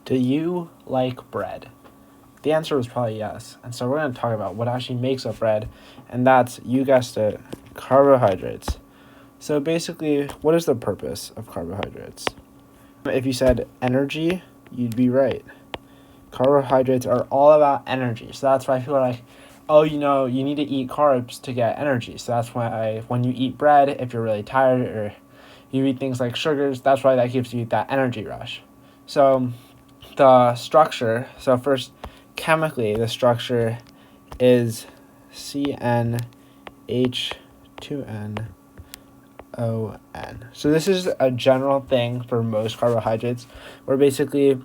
Do you like bread? The answer was probably yes. And so we're going to talk about what actually makes up bread, and that's, you guessed it, carbohydrates. So basically, what is the purpose of carbohydrates? If you said energy, you'd be right. Carbohydrates are all about energy. So that's why people are like, oh, you need to eat carbs to get energy. So that's why when you eat bread, if you're really tired or you eat things like sugars, that's why that gives you that energy rush. So the structure, so first, chemically, the structure is CnH2n. So this is a general thing for most carbohydrates, where basically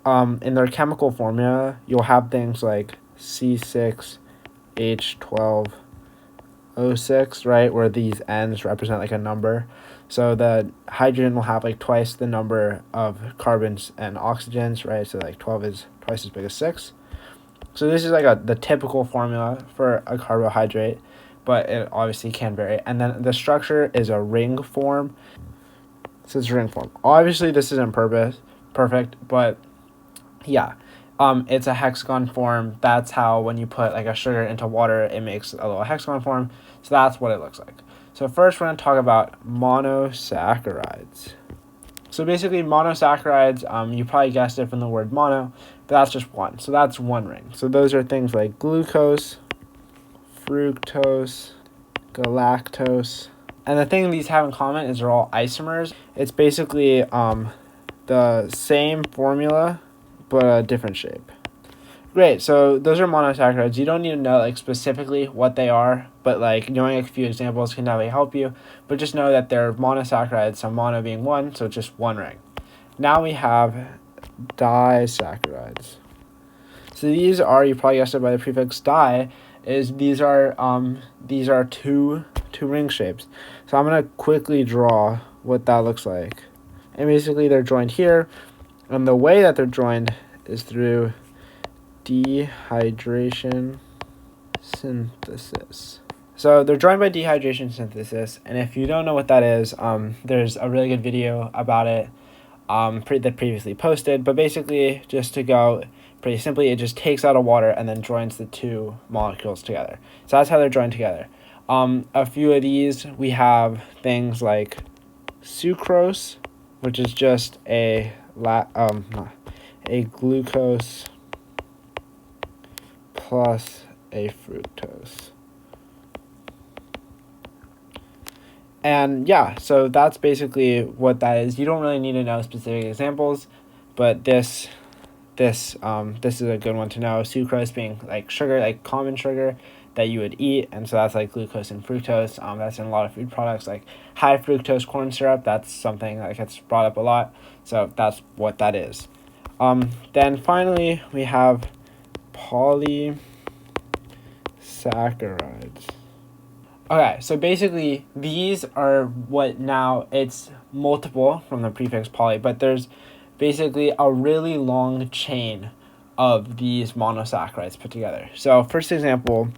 in their chemical formula, you'll have things like C6H12O6, right, where these N's represent like a number. So the hydrogen will have like twice the number of carbons and oxygens, right? So like 12 is twice as big as 6. So this is like the typical formula for a carbohydrate, but it obviously can vary. And then the structure is a ring form. So it's a ring form. Obviously, this isn't perfect, but yeah. It's a hexagon form. That's how when you put like a sugar into water, it makes a little hexagon form. So that's what it looks like. So first, we're going to talk about monosaccharides. So basically, monosaccharides, you probably guessed it from the word mono, but that's just one. So that's one ring. So those are things like glucose, fructose, galactose. And the thing these have in common is they're all isomers. It's basically the same formula, but a different shape. Great, so those are monosaccharides. You don't need to know like specifically what they are, but like knowing a few examples can definitely help you. But just know that they're monosaccharides, so mono being one, so just one ring. Now we have disaccharides. So these are, you probably guessed it by the prefix di, is these are two ring shapes. So I'm gonna quickly draw what that looks like. And basically they're joined here, and the way that they're joined is through dehydration synthesis. So they're joined by dehydration synthesis, and if you don't know what that is, there's a really good video about it that previously posted. But basically, just to go pretty simply, it just takes out of water and then joins the two molecules together. So that's how they're joined together. A few of these, we have things like sucrose, which is just a glucose plus a fructose. And yeah, so that's basically what that is. You don't really need to know specific examples, but this is a good one to know. Sucrose being like sugar, like common sugar that you would eat, and so that's like glucose and fructose. That's in a lot of food products, like high fructose corn syrup. That's something that gets brought up a lot. So that's what that is. Then finally we have polysaccharides. Okay, so basically these are what now it's multiple from the prefix poly, but there's basically a really long chain of these monosaccharides put together. So first example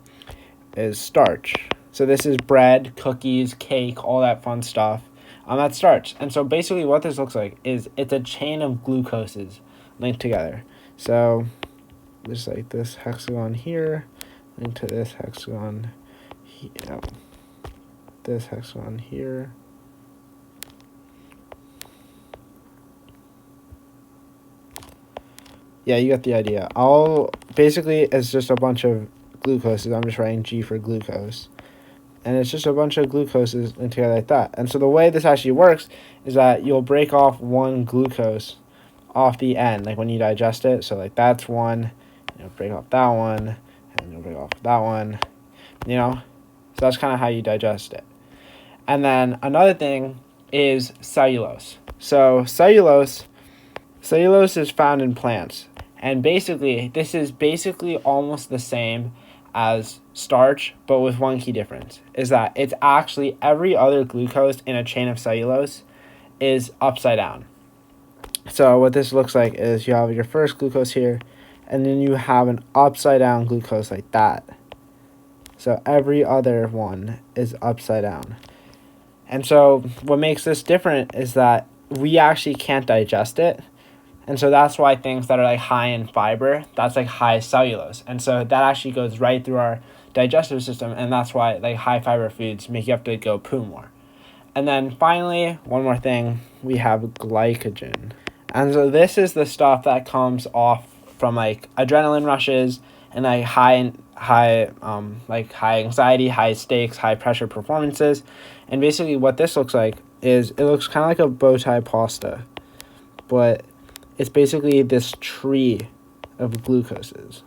is starch. So this is bread, cookies, cake, all that fun stuff. That's starch. And so basically what this looks like is it's a chain of glucoses linked together. So just like this hexagon here, linked to this hexagon here, this hexagon here. Yeah, you got the idea. Basically, it's just a bunch of glucoses. I'm just writing G for glucose. And it's just a bunch of glucoses linked together like that. And so the way this actually works is that you'll break off one glucose off the end, like when you digest it. So like that's one, you'll break off that one, and you'll break off that one, So that's kind of how you digest it. And then another thing is cellulose. So cellulose is found in plants. And basically, this is basically almost the same as starch, but with one key difference, is that it's actually every other glucose in a chain of cellulose is upside down. So what this looks like is you have your first glucose here, and then you have an upside down glucose like that. So every other one is upside down. And so what makes this different is that we actually can't digest it. And so that's why things that are like high in fiber, that's like high cellulose. And so that actually goes right through our digestive system, and that's why like high fiber foods make you have to go poo more. And then finally, one more thing, we have glycogen. And so this is the stuff that comes off from like adrenaline rushes and like high anxiety, high stakes, high pressure performances. And basically what this looks like is it looks kind of like a bow tie pasta, but it's basically this tree of glucoses.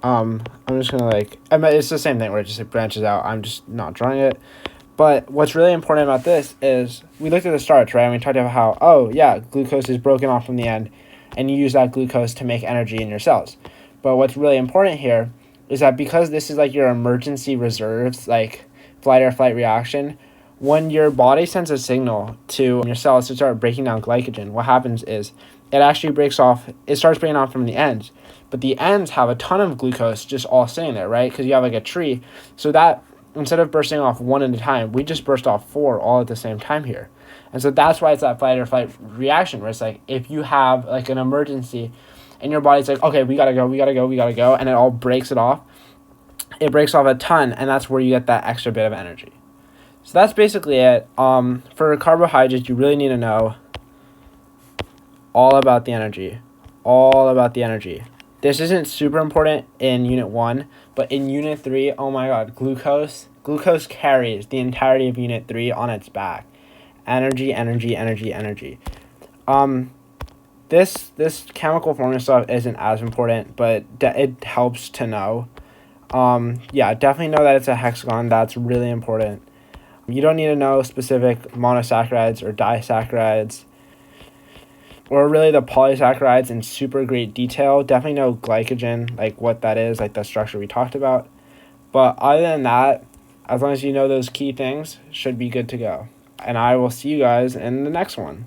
I'm just gonna it's the same thing where it just branches out. I'm just not drawing it. But what's really important about this is we looked at the starch, right? And we talked about how, oh, yeah, glucose is broken off from the end, and you use that glucose to make energy in your cells. But what's really important here is that because this is like your emergency reserves, like flight or flight reaction, when your body sends a signal to your cells to start breaking down glycogen, what happens is it actually starts breaking off from the ends. But the ends have a ton of glucose just all sitting there, right? Because you have like a tree. So that instead of bursting off one at a time, we just burst off 4 all at the same time here. And so that's why it's that fight or flight reaction where it's like if you have like an emergency and your body's like, okay, we gotta go, and it all breaks it off. It breaks off a ton, and that's where you get that extra bit of energy. So that's basically it. For carbohydrates, you really need to know all about the energy. All about the energy. This isn't super important in Unit 1, but in Unit 3, oh my god, glucose carries the entirety of Unit 3 on its back. Energy, energy, energy, energy. This chemical formula stuff isn't as important, but it helps to know. Yeah, definitely know that it's a hexagon. That's really important. You don't need to know specific monosaccharides or disaccharides, or really the polysaccharides in super great detail. Definitely know glycogen, like what that is, like the structure we talked about. But other than that, as long as you know those key things, should be good to go. And I will see you guys in the next one.